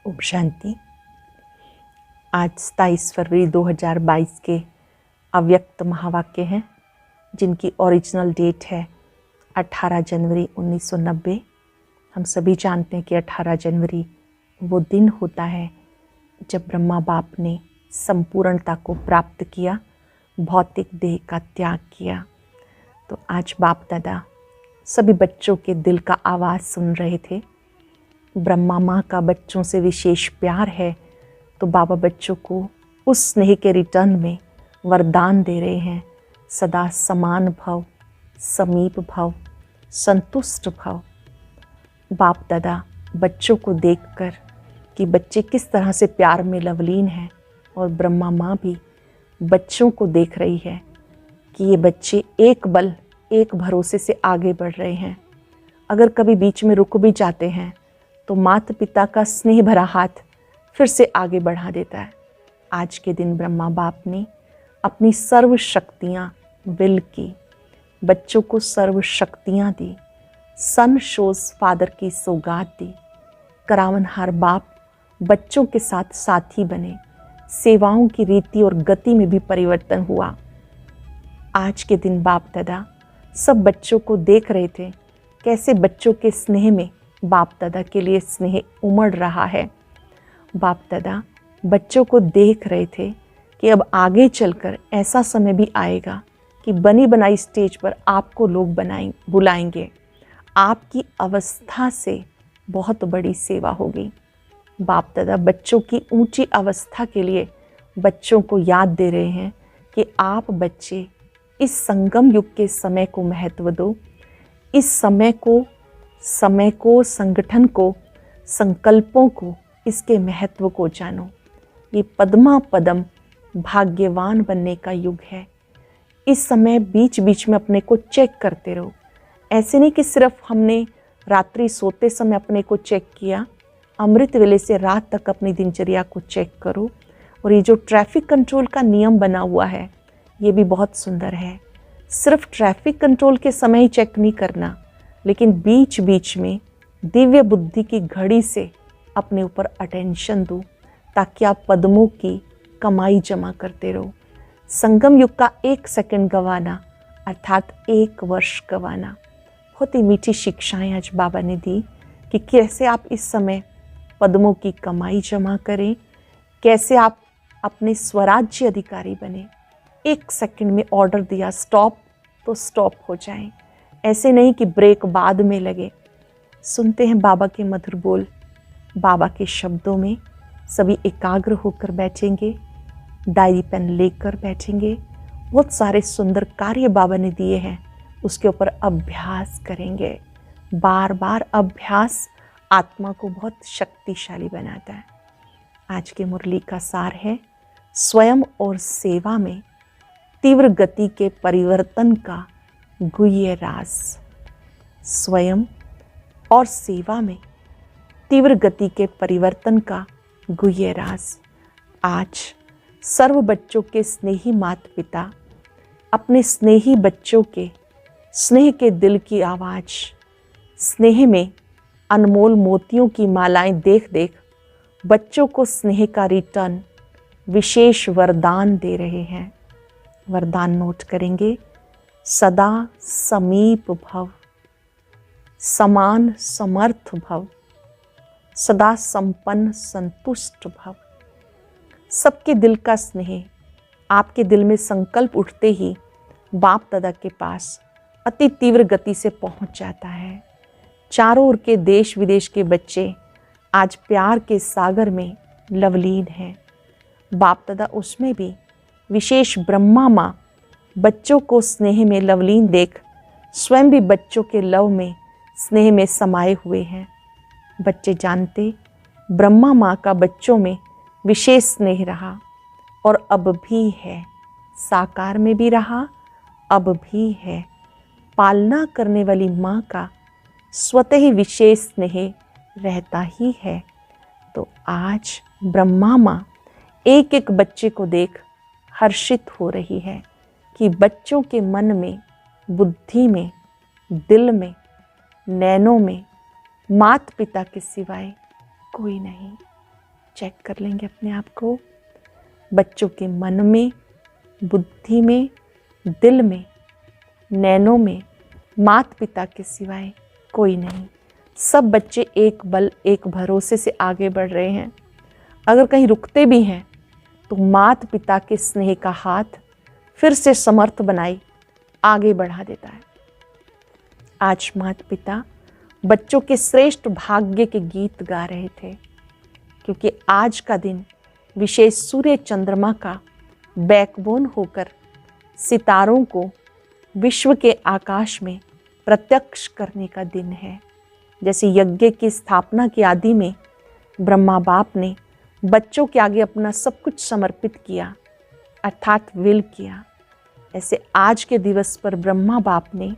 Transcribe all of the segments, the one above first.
ओम शांति। आज 27 फरवरी 2022 के अव्यक्त महावाक्य हैं जिनकी ओरिजिनल डेट है 18 जनवरी 1990। हम सभी जानते हैं कि 18 जनवरी वो दिन होता है जब ब्रह्मा बाप ने संपूर्णता को प्राप्त किया, भौतिक देह का त्याग किया। तो आज बाप दादा सभी बच्चों के दिल का आवाज़ सुन रहे थे। ब्रह्मा माँ का बच्चों से विशेष प्यार है, तो बाबा बच्चों को उस स्नेह के रिटर्न में वरदान दे रहे हैं। सदा समान भव, समीप भव, संतुष्ट भव। बाप दादा बच्चों को देखकर कि बच्चे किस तरह से प्यार में लवलीन हैं, और ब्रह्मा माँ भी बच्चों को देख रही है कि ये बच्चे एक बल एक भरोसे से आगे बढ़ रहे हैं। अगर कभी बीच में रुक भी जाते हैं तो माता पिता का स्नेह भरा हाथ फिर से आगे बढ़ा देता है। आज के दिन ब्रह्मा बाप ने अपनी सर्व शक्तियाँ विल की, बच्चों को सर्व शक्तियाँ दी। सन शोज फादर की सौगात दी। करावनहार बाप बच्चों के साथ साथी बने। सेवाओं की रीति और गति में भी परिवर्तन हुआ। आज के दिन बाप दादा सब बच्चों को देख रहे थे, कैसे बच्चों के स्नेह में बाप दादा के लिए स्नेह उमड़ रहा है। बाप दादा बच्चों को देख रहे थे कि अब आगे चलकर ऐसा समय भी आएगा कि बनी बनाई स्टेज पर आपको लोग बुलाएंगे। आपकी अवस्था से बहुत बड़ी सेवा होगी। बाप दादा बच्चों की ऊंची अवस्था के लिए बच्चों को याद दे रहे हैं कि आप बच्चे इस संगम युग के समय को महत्व दो। इस समय को, संगठन को, संकल्पों को, इसके महत्व को जानो। ये पद्मा पदम भाग्यवान बनने का युग है। इस समय बीच बीच में अपने को चेक करते रहो। ऐसे नहीं कि सिर्फ हमने रात्रि सोते समय अपने को चेक किया, अमृत वेले से रात तक अपनी दिनचर्या को चेक करो। और ये जो ट्रैफिक कंट्रोल का नियम बना हुआ है ये भी बहुत सुंदर है। सिर्फ ट्रैफिक कंट्रोल के समय ही चेक नहीं करना, लेकिन बीच बीच में दिव्य बुद्धि की घड़ी से अपने ऊपर अटेंशन दो, ताकि आप पद्मों की कमाई जमा करते रहो। संगम युग का 1 सेकंड गंवाना अर्थात 1 वर्ष गंवाना। बहुत ही मीठी शिक्षाएं आज बाबा ने दी कि कैसे आप इस समय पद्मों की कमाई जमा करें, कैसे आप अपने स्वराज्य अधिकारी बने। 1 सेकंड में ऑर्डर दिया स्टॉप तो स्टॉप हो जाएं। ऐसे नहीं कि ब्रेक बाद में लगे। सुनते हैं बाबा के मधुर बोल। बाबा के शब्दों में सभी एकाग्र होकर बैठेंगे, डायरी पेन लेकर बैठेंगे। बहुत सारे सुंदर कार्य बाबा ने दिए हैं, उसके ऊपर अभ्यास करेंगे। बार बार अभ्यास आत्मा को बहुत शक्तिशाली बनाता है। आज के मुरली का सार है स्वयं और सेवा में तीव्र गति के परिवर्तन का गुह्य राज। स्वयं और सेवा में तीव्र गति के परिवर्तन का गुह्य राज। आज सर्व बच्चों के स्नेही माता पिता अपने स्नेही बच्चों के स्नेह के दिल की आवाज़, स्नेह में अनमोल मोतियों की मालाएं देख देख बच्चों को स्नेह का रिटर्न विशेष वरदान दे रहे हैं। वरदान नोट करेंगे। सदा समीप भव, समान समर्थ भव, सदा संपन्न संतुष्ट भव। सबके दिल का स्नेह आपके दिल में संकल्प उठते ही बाप दादा के पास अति तीव्र गति से पहुंच जाता है। चारों ओर के देश विदेश के बच्चे आज प्यार के सागर में लवलीन हैं। बाप दादा उसमें भी विशेष ब्रह्मा माँ बच्चों को स्नेह में लवलीन देख स्वयं भी बच्चों के लव में स्नेह में समाये हुए हैं। बच्चे जानते ब्रह्मा माँ का बच्चों में विशेष स्नेह रहा और अब भी है। साकार में भी रहा, अब भी है। पालना करने वाली माँ का स्वतः ही विशेष स्नेह रहता ही है। तो आज ब्रह्मा माँ एक एक बच्चे को देख हर्षित हो रही है कि बच्चों के मन में, बुद्धि में, दिल में, नैनों में माता पिता के सिवाय कोई नहीं। चेक कर लेंगे अपने आप को। बच्चों के मन में, बुद्धि में, दिल में, नैनों में माता पिता के सिवाय कोई नहीं। सब बच्चे एक बल, एक भरोसे से आगे बढ़ रहे हैं। अगर कहीं रुकते भी हैं तो माता पिता के स्नेह का हाथ फिर से समर्थ बनाई आगे बढ़ा देता है। आज माता पिता बच्चों के श्रेष्ठ भाग्य के गीत गा रहे थे, क्योंकि आज का दिन विशेष सूर्य चंद्रमा का बैकबोन होकर सितारों को विश्व के आकाश में प्रत्यक्ष करने का दिन है। जैसे यज्ञ की स्थापना की आदि में ब्रह्मा बाप ने बच्चों के आगे अपना सब कुछ समर्पित किया, अर्थात विल किया, ऐसे आज के दिवस पर ब्रह्मा बाप ने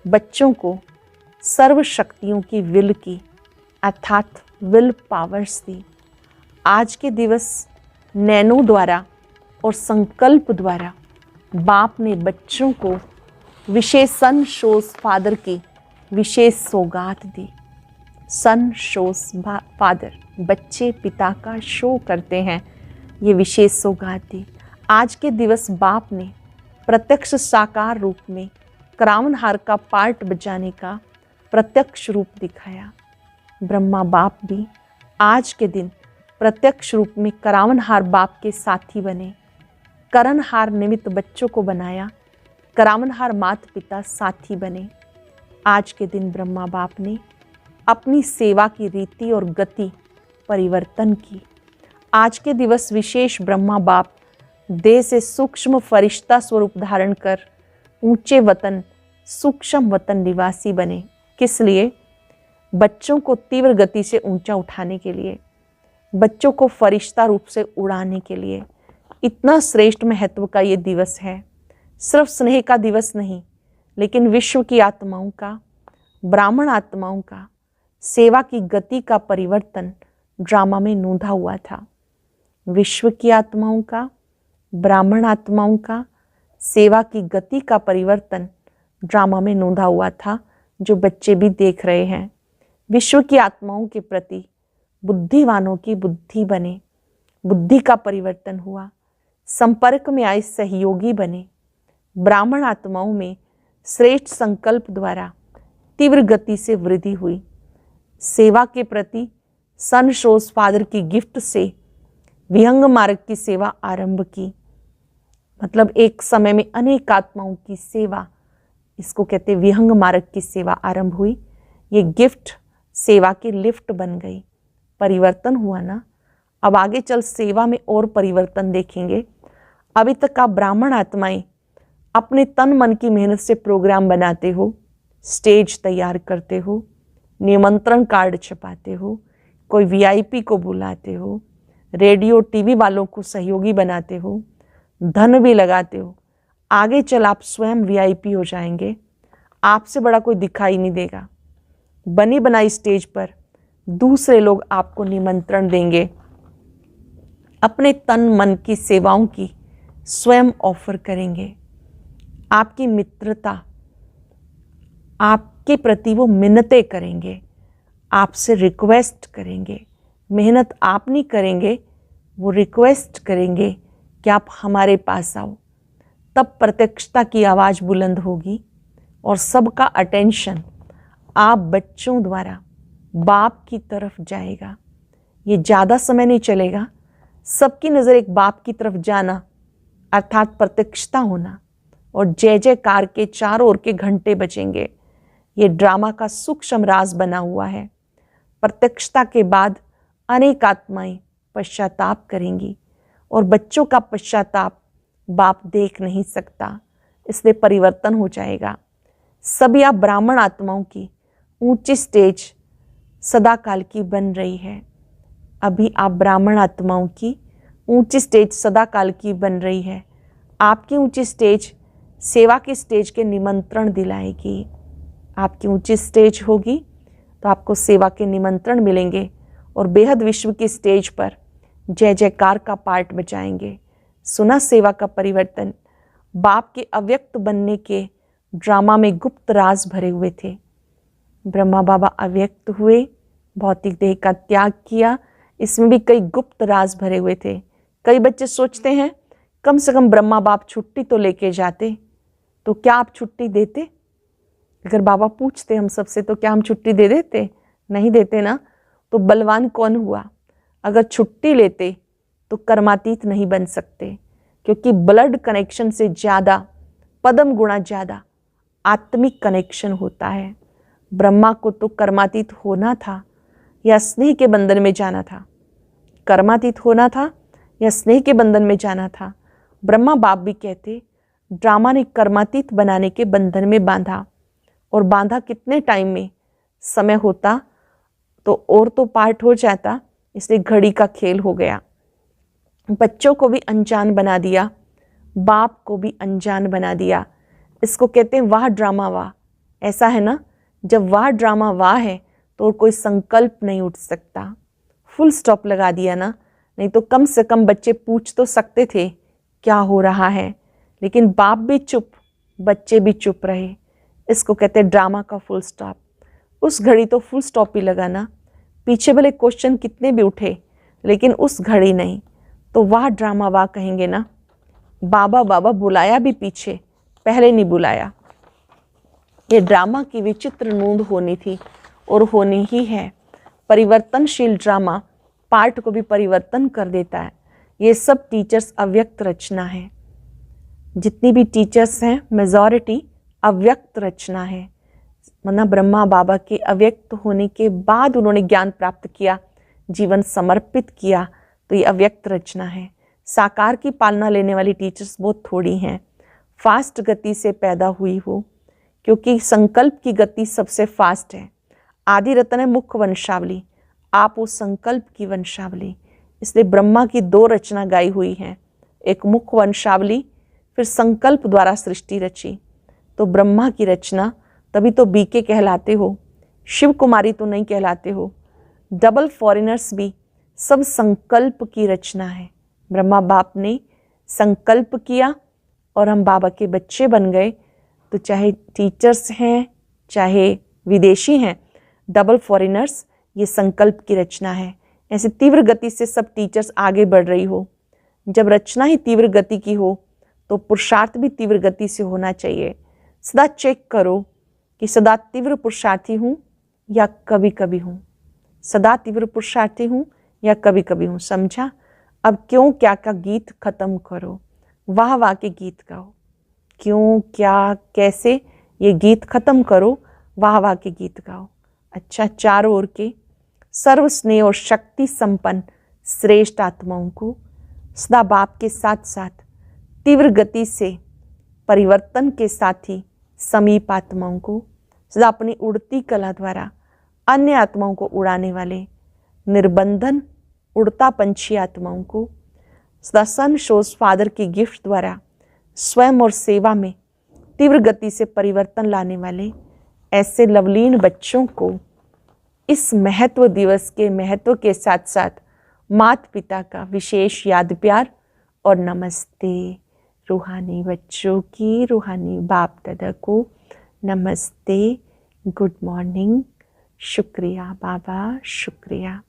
बच्चों को सर्व शक्तियों की विल की, अर्थात विल पावर्स दी। आज के दिवस नैनों द्वारा और संकल्प द्वारा बाप ने बच्चों को विशेष सन शोज फादर की विशेष सौगात दी। सन शोज फादर, बच्चे पिता का शो करते हैं, ये विशेष सौगात दी। आज के दिवस बाप ने प्रत्यक्ष साकार रूप में क्राउनहार का पार्ट बजाने का प्रत्यक्ष रूप दिखाया। ब्रह्मा बाप भी आज के दिन प्रत्यक्ष रूप में क्राउनहार बाप के साथी बने। करणहार निमित्त बच्चों को बनाया, क्राउनहार माता पिता साथी बने। आज के दिन ब्रह्मा बाप ने अपनी सेवा की रीति और गति परिवर्तन की। आज के दिवस विशेष ब्रह्मा बाप देह से सूक्ष्म फरिश्ता स्वरूप धारण कर ऊंचे वतन, सूक्ष्म वतन निवासी बने। किस लिए? बच्चों को तीव्र गति से ऊंचा उठाने के लिए, बच्चों को फरिश्ता रूप से उड़ाने के लिए। इतना श्रेष्ठ महत्व का ये दिवस है। सिर्फ स्नेह का दिवस नहीं, लेकिन विश्व की आत्माओं का, ब्राह्मण आत्माओं का सेवा की गति का परिवर्तन ड्रामा में नोंधा हुआ था। विश्व की आत्माओं का, ब्राह्मण आत्माओं का सेवा की गति का परिवर्तन ड्रामा में नोंधा हुआ था, जो बच्चे भी देख रहे हैं। विश्व की आत्माओं के प्रति बुद्धिवानों की बुद्धि बने, बुद्धि का परिवर्तन हुआ, संपर्क में आए सहयोगी बने। ब्राह्मण आत्माओं में श्रेष्ठ संकल्प द्वारा तीव्र गति से वृद्धि हुई। सेवा के प्रति सन शोज फादर की गिफ्ट से विहंग मार्ग की सेवा आरंभ की। मतलब एक समय में अनेक आत्माओं की सेवा, इसको कहते विहंग मार्ग की सेवा आरंभ हुई। ये गिफ्ट सेवा की लिफ्ट बन गई। परिवर्तन हुआ ना। अब आगे चल सेवा में और परिवर्तन देखेंगे। अभी तक आप ब्राह्मण आत्माएं अपने तन मन की मेहनत से प्रोग्राम बनाते हो, स्टेज तैयार करते हो, निमंत्रण कार्ड छपाते हो, कोई वीआईपी को बुलाते हो, रेडियो टीवी वालों को सहयोगी बनाते हो, धन भी लगाते हो। आगे चल आप स्वयं वीआईपी हो जाएंगे, आपसे बड़ा कोई दिखाई नहीं देगा। बनी बनाई स्टेज पर दूसरे लोग आपको निमंत्रण देंगे, अपने तन मन की सेवाओं की स्वयं ऑफर करेंगे। आपकी मित्रता, आपके प्रति वो मिन्नतें करेंगे, आपसे रिक्वेस्ट करेंगे। मेहनत आप नहीं करेंगे, वो रिक्वेस्ट करेंगे कि आप हमारे पास आओ। तब प्रत्यक्षता की आवाज़ बुलंद होगी और सबका अटेंशन आप बच्चों द्वारा बाप की तरफ जाएगा। ये ज़्यादा समय नहीं चलेगा। सबकी नज़र एक बाप की तरफ जाना, अर्थात प्रत्यक्षता होना, और जय जयकार के चारों ओर के घंटे बजेंगे। ये ड्रामा का सूक्ष्म राज बना हुआ है। प्रत्यक्षता के बाद अनेक आत्माएं पश्चाताप करेंगी, और बच्चों का पश्चाताप बाप देख नहीं सकता, इसलिए परिवर्तन हो जाएगा। सभी आप ब्राह्मण आत्माओं की ऊंची स्टेज सदाकाल की बन रही है। अभी आप ब्राह्मण आत्माओं की ऊंची स्टेज सदाकाल की बन रही है। आपकी ऊंची स्टेज सेवा की स्टेज के निमंत्रण दिलाएगी। आपकी ऊंची स्टेज होगी तो आपको सेवा के निमंत्रण मिलेंगे, और बेहद विश्व की स्टेज पर जय जयकार का पार्ट बजाएंगे। सुना सेवा का परिवर्तन। बाप के अव्यक्त बनने के ड्रामा में गुप्त राज भरे हुए थे। ब्रह्मा बाबा अव्यक्त हुए, भौतिक देह का त्याग किया, इसमें भी कई गुप्त राज भरे हुए थे। कई बच्चे सोचते हैं कम से कम ब्रह्मा बाप छुट्टी तो लेके जाते, तो क्या आप छुट्टी देते? अगर बाबा पूछते हम सबसे तो क्या हम छुट्टी दे देते? नहीं देते ना। तो बलवान कौन हुआ? अगर छुट्टी लेते तो कर्मातीत नहीं बन सकते, क्योंकि ब्लड कनेक्शन से ज़्यादा, पदम गुणा ज़्यादा आत्मिक कनेक्शन होता है। ब्रह्मा को तो कर्मातीत होना था या स्नेह के बंधन में जाना था? कर्मातीत होना था या स्नेह के बंधन में जाना था? ब्रह्मा बाप भी कहते ड्रामा ने कर्मातीत बनाने के बंधन में बांधा, और बांधा कितने टाइम में? समय होता तो और तो पार्ट हो जाता, इसलिए घड़ी का खेल हो गया। बच्चों को भी अनजान बना दिया, बाप को भी अनजान बना दिया। इसको कहते हैं वाह ड्रामा वाह। ऐसा है ना, जब वाह ड्रामा वाह है तो और कोई संकल्प नहीं उठ सकता। फुल स्टॉप लगा दिया ना। नहीं तो कम से कम बच्चे पूछ तो सकते थे क्या हो रहा है, लेकिन बाप भी चुप, बच्चे भी चुप रहे। इसको कहते हैं ड्रामा का फुल स्टॉप। उस घड़ी तो फुल स्टॉप ही लगाना, पीछे भले क्वेश्चन कितने भी उठे, लेकिन उस घड़ी नहीं। तो वाह ड्रामा वाह कहेंगे ना। बाबा बाबा बुलाया भी पीछे, पहले नहीं बुलाया। ये ड्रामा की विचित्र नूंद होनी थी और होनी ही है। परिवर्तनशील ड्रामा पार्ट को भी परिवर्तन कर देता है। ये सब टीचर्स अव्यक्त रचना है। जितनी भी टीचर्स हैं मेजॉरिटी अव्यक्त रचना है। मतलब ब्रह्मा बाबा के अव्यक्त होने के बाद उन्होंने ज्ञान प्राप्त किया, जीवन समर्पित किया, तो ये अव्यक्त रचना है। साकार की पालना लेने वाली टीचर्स बहुत थोड़ी हैं। फास्ट गति से पैदा हुई हो, क्योंकि संकल्प की गति सबसे फास्ट है। आदि रत्न है मुख्य वंशावली, आप उस संकल्प की वंशावली। इसलिए ब्रह्मा की 2 रचना गाई हुई हैं, एक मुख्य वंशावली, फिर संकल्प द्वारा सृष्टि रची। तो ब्रह्मा की रचना, तभी तो बीके कहलाते हो, शिव कुमारी तो नहीं कहलाते हो। डबल फॉरेनर्स भी सब संकल्प की रचना है। ब्रह्मा बाप ने संकल्प किया और हम बाबा के बच्चे बन गए। तो चाहे टीचर्स हैं चाहे विदेशी हैं, डबल फॉरेनर्स, ये संकल्प की रचना है। ऐसे तीव्र गति से सब टीचर्स आगे बढ़ रही हो। जब रचना ही तीव्र गति की हो तो पुरुषार्थ भी तीव्र गति से होना चाहिए। सदा चेक करो कि सदा तीव्र पुरुषार्थी हूँ या कभी कभी हूँ, सदा तीव्र पुरुषार्थी हूँ या कभी कभी हूँ। समझा? अब क्यों क्या का गीत खत्म करो, वाह वाह के गीत गाओ। क्यों क्या कैसे ये गीत खत्म करो, वाह वाह के गीत गाओ। अच्छा, चारों ओर के सर्व स्नेह और शक्ति संपन्न श्रेष्ठ आत्माओं को सदा बाप के साथ साथ तीव्र गति से परिवर्तन के साथ ही समीप आत्माओं को सदा अपनी उड़ती कला द्वारा अन्य आत्माओं को उड़ाने वाले निर्बंधन उड़ता पंछी आत्माओं को सदा सन शोज फादर की गिफ्ट द्वारा स्वयं और सेवा में तीव्र गति से परिवर्तन लाने वाले ऐसे लवलीन बच्चों को इस महत्व दिवस के महत्व के साथ साथ माता पिता का विशेष याद प्यार और नमस्ते। रूहानी बच्चों की रूहानी बाप दादा को नमस्ते, गुड मॉर्निंग, शुक्रिया बाबा, शुक्रिया।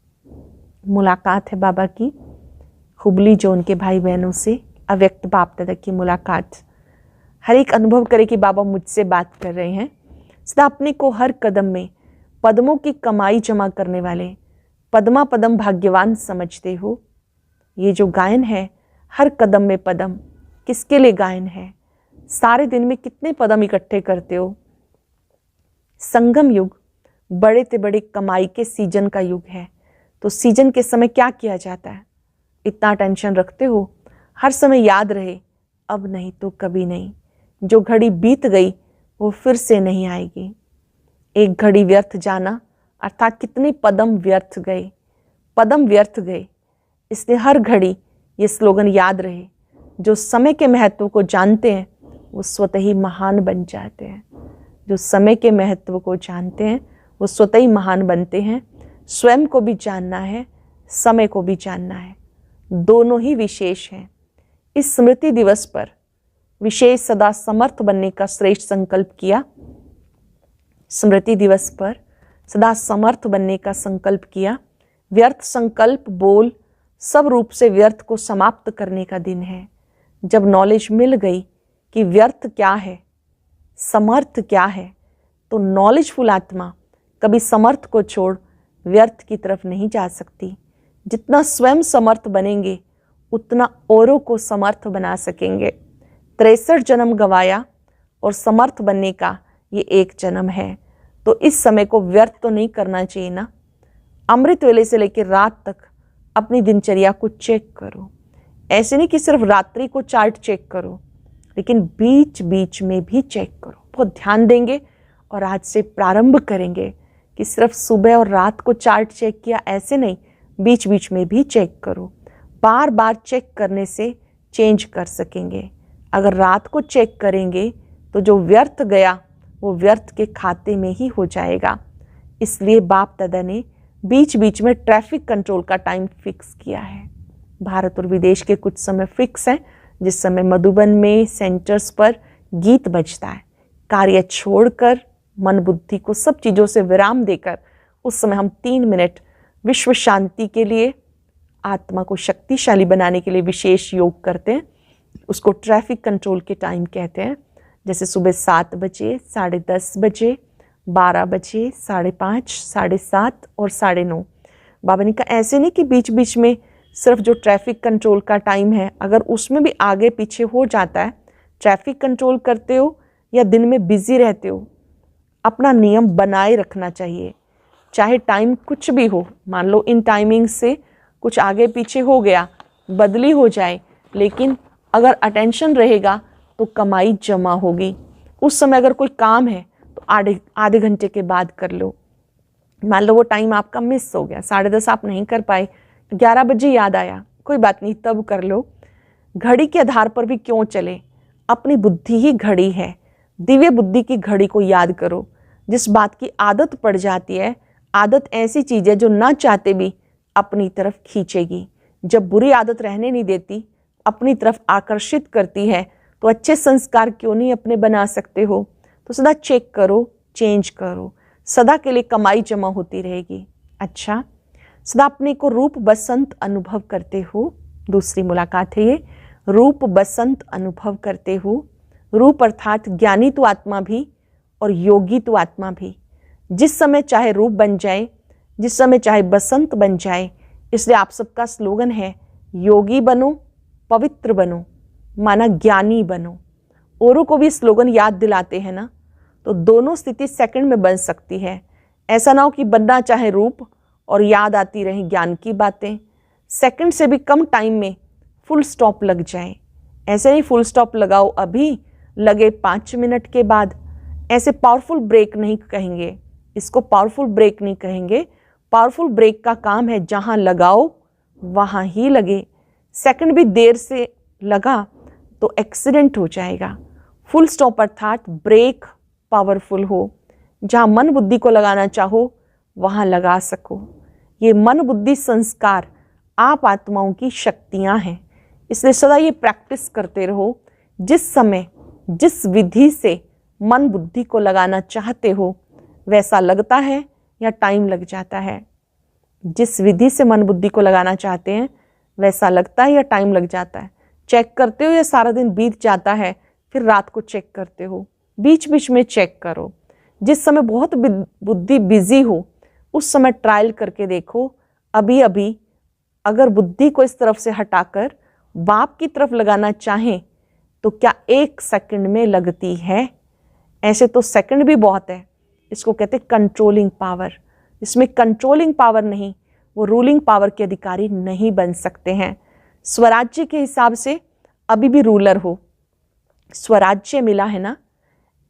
मुलाकात है बाबा की हुबली जोन के भाई बहनों से, अव्यक्त बाप दादा की मुलाकात। हर एक अनुभव करे कि बाबा मुझसे बात कर रहे हैं। सदा अपने को हर कदम में पद्मों की कमाई जमा करने वाले पद्मा पदम भाग्यवान समझते हो। ये जो गायन है हर कदम में पदम, किसके लिए गायन है? सारे दिन में कितने पदम इकट्ठे करते हो? संगम युग बड़े से बड़े कमाई के सीजन का युग है। तो सीजन के समय क्या किया जाता है? इतना टेंशन रखते हो हर समय याद रहे, अब नहीं तो कभी नहीं। जो घड़ी बीत गई वो फिर से नहीं आएगी। एक घड़ी व्यर्थ जाना अर्थात कितने पदम व्यर्थ गए, पदम व्यर्थ गए। इसलिए हर घड़ी ये स्लोगन याद रहे, जो समय के महत्व को जानते हैं वो स्वतः ही महान बन जाते हैं। जो समय के महत्व को जानते हैं वो स्वतः ही महान बनते हैं। स्वयं को भी जानना है, समय को भी जानना है, दोनों ही विशेष हैं। इस स्मृति दिवस पर विशेष सदा समर्थ बनने का श्रेष्ठ संकल्प किया। स्मृति दिवस पर सदा समर्थ बनने का संकल्प किया। व्यर्थ संकल्प, बोल, सब रूप से व्यर्थ को समाप्त करने का दिन है। जब नॉलेज मिल गई कि व्यर्थ क्या है, समर्थ क्या है, तो नॉलेजफुल आत्मा कभी समर्थ को छोड़ व्यर्थ की तरफ नहीं जा सकती। जितना स्वयं समर्थ बनेंगे उतना औरों को समर्थ बना सकेंगे। 63 जन्म गवाया और समर्थ बनने का ये एक जन्म है, तो इस समय को व्यर्थ तो नहीं करना चाहिए ना। अमृत वेले से लेकर रात तक अपनी दिनचर्या को चेक करो। ऐसे नहीं कि सिर्फ रात्रि को चार्ट चेक करो, लेकिन बीच बीच में भी चेक करो। बहुत ध्यान देंगे और आज से प्रारंभ करेंगे कि सिर्फ सुबह और रात को चार्ट चेक किया, ऐसे नहीं, बीच बीच में भी चेक करो। बार बार चेक करने से चेंज कर सकेंगे। अगर रात को चेक करेंगे तो जो व्यर्थ गया वो व्यर्थ के खाते में ही हो जाएगा। इसलिए बाप दादा ने बीच बीच में ट्रैफिक कंट्रोल का टाइम फिक्स किया है। भारत और विदेश के कुछ समय फिक्स हैं, जिस समय मधुबन में सेंटर्स पर गीत बजता है। कार्य छोड़कर मन बुद्धि को सब चीज़ों से विराम देकर उस समय हम 3 मिनट विश्व शांति के लिए, आत्मा को शक्तिशाली बनाने के लिए विशेष योग करते हैं। उसको ट्रैफिक कंट्रोल के टाइम कहते हैं। जैसे सुबह 7 बजे, 10:30 बजे, 12 बजे, 5:30, 7:30 और 9:30। बाबा ने कहा ऐसे नहीं कि बीच बीच में सिर्फ जो ट्रैफिक कंट्रोल का टाइम है, अगर उसमें भी आगे पीछे हो जाता है, ट्रैफिक कंट्रोल करते हो या दिन में बिजी रहते हो, अपना नियम बनाए रखना चाहिए। चाहे टाइम कुछ भी हो, मान लो इन टाइमिंग से कुछ आगे पीछे हो गया, बदली हो जाए, लेकिन अगर अटेंशन रहेगा तो कमाई जमा होगी। उस समय अगर कोई काम है तो आधे घंटे के बाद कर लो। मान लो वो टाइम आपका मिस हो गया, 10:30 आप नहीं कर पाए, 11 बजे याद आया, कोई बात नहीं, तब कर लो। घड़ी के आधार पर भी क्यों चले, अपनी बुद्धि ही घड़ी है। दिव्य बुद्धि की घड़ी को याद करो। जिस बात की आदत पड़ जाती है, आदत ऐसी चीज़ है जो ना चाहते भी अपनी तरफ खींचेगी। जब बुरी आदत रहने नहीं देती, अपनी तरफ आकर्षित करती है, तो अच्छे संस्कार क्यों नहीं अपने बना सकते हो। तो सदा चेक करो, चेंज करो, सदा के लिए कमाई जमा होती रहेगी। अच्छा, सदा अपने को रूप बसंत अनुभव करते हो। दूसरी मुलाकात है ये, रूप बसंत अनुभव करते हो। रूप अर्थात ज्ञानी तो आत्मा भी और योगी तो आत्मा भी। जिस समय चाहे रूप बन जाए, जिस समय चाहे बसंत बन जाए। इसलिए आप सबका स्लोगन है, योगी बनो, पवित्र बनो, माना ज्ञानी बनो। औरों को भी स्लोगन याद दिलाते हैं ना, तो दोनों स्थिति सेकंड में बन सकती है। ऐसा ना हो कि बनना चाहे रूप और याद आती रहे ज्ञान की बातें। सेकंड से भी कम टाइम में फुल स्टॉप लग जाए। ऐसे नहीं फुल स्टॉप लगाओ अभी, लगे 5 मिनट के बाद। ऐसे पावरफुल ब्रेक नहीं कहेंगे, इसको पावरफुल ब्रेक नहीं कहेंगे। पावरफुल ब्रेक का काम है जहाँ लगाओ वहाँ ही लगे। सेकंड भी देर से लगा तो एक्सीडेंट हो जाएगा। फुल स्टॉप अर्थात ब्रेक पावरफुल हो, जहाँ मन बुद्धि को लगाना चाहो वहाँ लगा सको। ये मन बुद्धि संस्कार आप आत्माओं की शक्तियाँ हैं, इसलिए सदा ये प्रैक्टिस करते रहो। जिस समय जिस विधि से मन बुद्धि को लगाना चाहते हो वैसा लगता है या टाइम लग जाता है। जिस विधि से मन बुद्धि को लगाना चाहते हैं वैसा लगता है या टाइम लग जाता है। चेक करते हो या सारा दिन बीत जाता है, फिर रात को चेक करते हो। बीच बीच में चेक करो। जिस समय बहुत बुद्धि बिजी हो उस समय ट्रायल करके देखो। अभी अभी अगर बुद्धि को इस तरफ से हटाकर बाप की तरफ लगाना चाहें तो क्या 1 सेकंड में लगती है। ऐसे तो सेकंड भी बहुत है। इसको कहते हैं कंट्रोलिंग पावर। इसमें कंट्रोलिंग पावर नहीं, वो रूलिंग पावर के अधिकारी नहीं बन सकते हैं। स्वराज्य के हिसाब से अभी भी रूलर हो, स्वराज्य मिला है ना।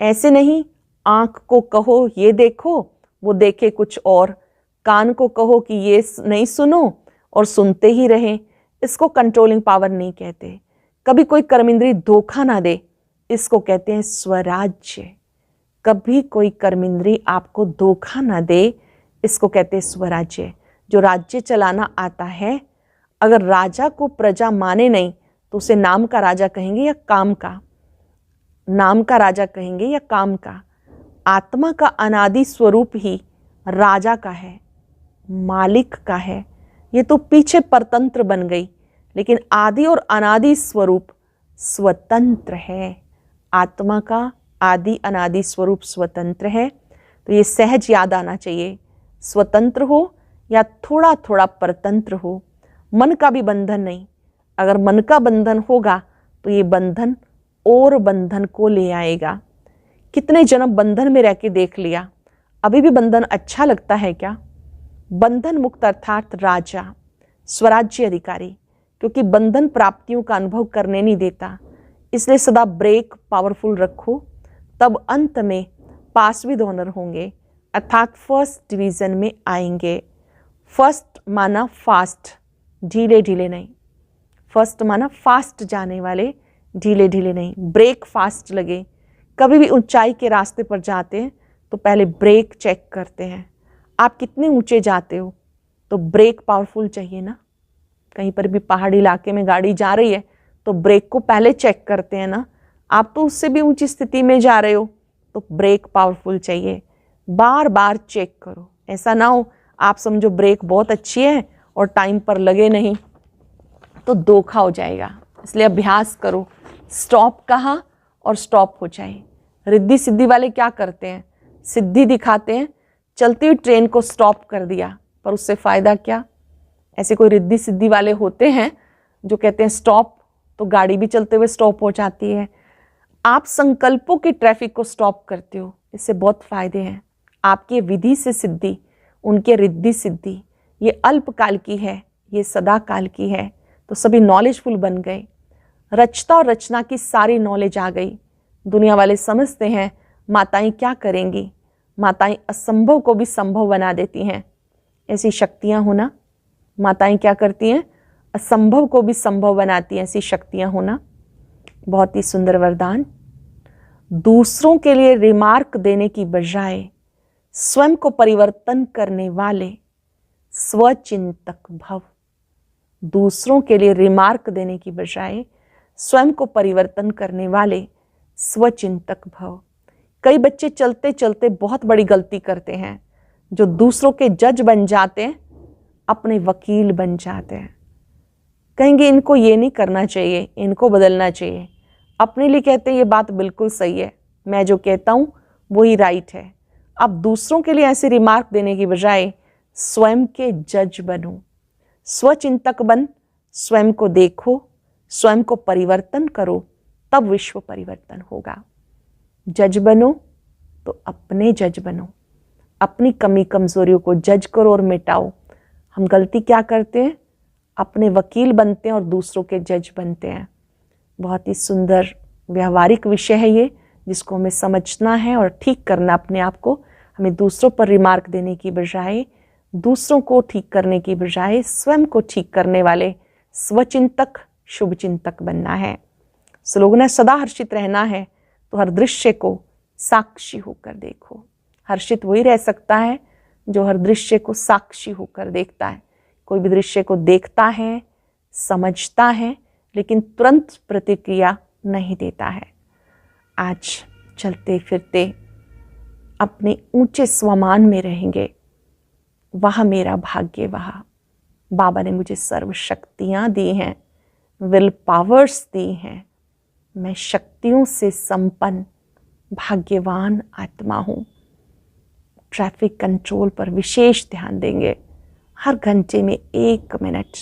ऐसे नहीं आँख को कहो ये देखो, वो देखे कुछ और, कान को कहो कि ये नहीं सुनो और सुनते ही रहें। इसको कंट्रोलिंग पावर नहीं कहते। कभी कोई कर्मेंद्री धोखा ना दे, इसको कहते हैं स्वराज्य। कभी कोई कर्मेंद्री आपको धोखा ना दे, इसको कहते हैं स्वराज्य। जो राज्य चलाना आता है, अगर राजा को प्रजा माने नहीं तो उसे नाम का राजा कहेंगे या काम का, नाम का राजा कहेंगे या काम का। आत्मा का अनादि स्वरूप ही राजा का है। मालिक का है। ये तो पीछे परतंत्र बन गई, लेकिन आदि और अनादि स्वरूप स्वतंत्र है। आत्मा का आदि अनादि स्वरूप स्वतंत्र है। तो ये सहज याद आना चाहिए, स्वतंत्र हो या थोड़ा थोड़ा परतंत्र हो, मन का भी बंधन नहीं। अगर मन का बंधन होगा तो ये बंधन और बंधन को ले आएगा। कितने जन्म बंधन में रह के देख लिया, अभी भी बंधन अच्छा लगता है क्या? बंधन मुक्त अर्थात राजा, स्वराज्य अधिकारी, क्योंकि बंधन प्राप्तियों का अनुभव करने नहीं देता। इसलिए सदा ब्रेक पावरफुल रखो, तब अंत में पास विद ऑनर होंगे, अर्थात फर्स्ट डिवीजन में आएंगे। फर्स्ट माना फास्ट, ढीले ढीले नहीं। फर्स्ट माना फास्ट जाने वाले, ढीले ढीले नहीं। ब्रेक फास्ट लगे। कभी भी ऊंचाई के रास्ते पर जाते हैं तो पहले ब्रेक चेक करते हैं। आप कितने ऊंचे जाते हो तो ब्रेक पावरफुल चाहिए ना। कहीं पर भी पहाड़ी इलाके में गाड़ी जा रही है तो ब्रेक को पहले चेक करते हैं ना। आप तो उससे भी ऊंची स्थिति में जा रहे हो तो ब्रेक पावरफुल चाहिए। बार बार चेक करो, ऐसा ना हो आप समझो ब्रेक बहुत अच्छी है और टाइम पर लगे नहीं तो धोखा हो जाएगा। इसलिए अभ्यास करो, स्टॉप कहाँ और स्टॉप हो जाए। रिद्धि सिद्धि वाले क्या करते हैं, सिद्धि दिखाते हैं, चलती हुई ट्रेन को स्टॉप कर दिया, पर उससे फायदा क्या? ऐसे कोई रिद्धि सिद्धि वाले होते हैं जो कहते हैं स्टॉप, तो गाड़ी भी चलते हुए स्टॉप हो जाती है। आप संकल्पों की ट्रैफिक को स्टॉप करते हो, इससे बहुत फायदे हैं। आपकी विधि से सिद्धि, उनके रिद्धि सिद्धि, ये अल्पकाल की है, ये सदा काल की है। तो सभी नॉलेजफुल बन गए। रचता और रचना की सारी नॉलेज आ गई। दुनिया वाले समझते हैं माताएं क्या करेंगी, माताएं असंभव को भी संभव बना देती हैं। ऐसी शक्तियां होना, माताएं क्या करती हैं, असंभव को भी संभव बनाती हैं। ऐसी शक्तियां होना बहुत ही सुंदर वरदान। दूसरों के लिए रिमार्क देने की बजाय स्वयं को परिवर्तन करने वाले स्वचिंतक भव। दूसरों के लिए रिमार्क देने की बजाय स्वयं को परिवर्तन करने वाले स्वचिंतक भव। कई बच्चे चलते चलते बहुत बड़ी गलती करते हैं, जो दूसरों के जज बन जाते हैं, अपने वकील बन जाते हैं। कहेंगे इनको ये नहीं करना चाहिए, इनको बदलना चाहिए। अपने लिए कहते हैं ये बात बिल्कुल सही है, मैं जो कहता हूँ वही राइट है। अब दूसरों के लिए ऐसे रिमार्क देने की बजाय स्वयं के जज बनो, स्वचिंतक बन, स्वयं को देखो, स्वयं को परिवर्तन करो, तब विश्व परिवर्तन होगा। जज बनो तो अपने जज बनो, अपनी कमी कमजोरियों को जज करो और मिटाओ। हम गलती क्या करते हैं, अपने वकील बनते हैं और दूसरों के जज बनते हैं। बहुत ही सुंदर व्यवहारिक विषय है ये, जिसको हमें समझना है और ठीक करना अपने आप को। हमें दूसरों पर रिमार्क देने की बजाय, दूसरों को ठीक करने की बजाय स्वयं को ठीक करने वाले स्वचिंतक शुभचिंतक बनना है। लोगों ने सदा हर्षित रहना है तो हर दृश्य को साक्षी होकर देखो। हर्षित वही रह सकता है जो हर दृश्य को साक्षी होकर देखता है। कोई भी दृश्य को देखता है, समझता है, लेकिन तुरंत प्रतिक्रिया नहीं देता है। आज चलते फिरते अपने ऊंचे स्वमान में रहेंगे, वह मेरा भाग्य। वहाँ बाबा ने मुझे सर्व शक्तियाँ दी हैं, विल पावर्स दी हैं। मैं शक्तियों से संपन्न भाग्यवान आत्मा हूँ। ट्रैफिक कंट्रोल पर विशेष ध्यान देंगे। हर घंटे में 1 मिनट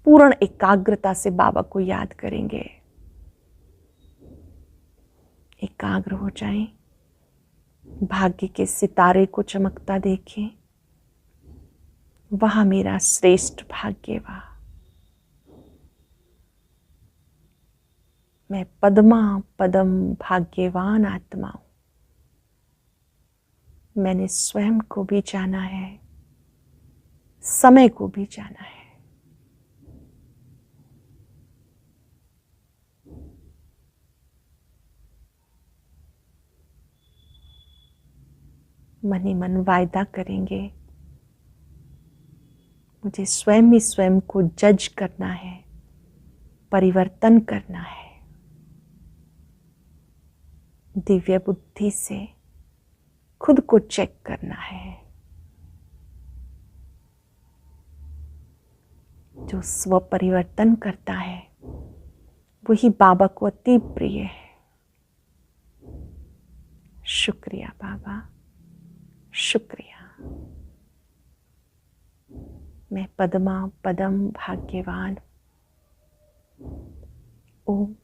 पूर्ण एकाग्रता से बाबा को याद करेंगे। एकाग्र हो जाएं, भाग्य के सितारे को चमकता देखें। वह मेरा श्रेष्ठ भाग्य। वह मैं पद्मा पदम भाग्यवान आत्मा हूं। मैंने स्वयं को भी जाना है, समय को भी जाना है। मन ही मन वायदा करेंगे, मुझे स्वयं ही स्वयं को जज करना है, परिवर्तन करना है। दिव्य बुद्धि से खुद को चेक करना है। जो स्व परिवर्तन करता है वही बाबा को अति प्रिय है। शुक्रिया बाबा, शुक्रिया। मैं पद्मा पदम भाग्यवान। ओम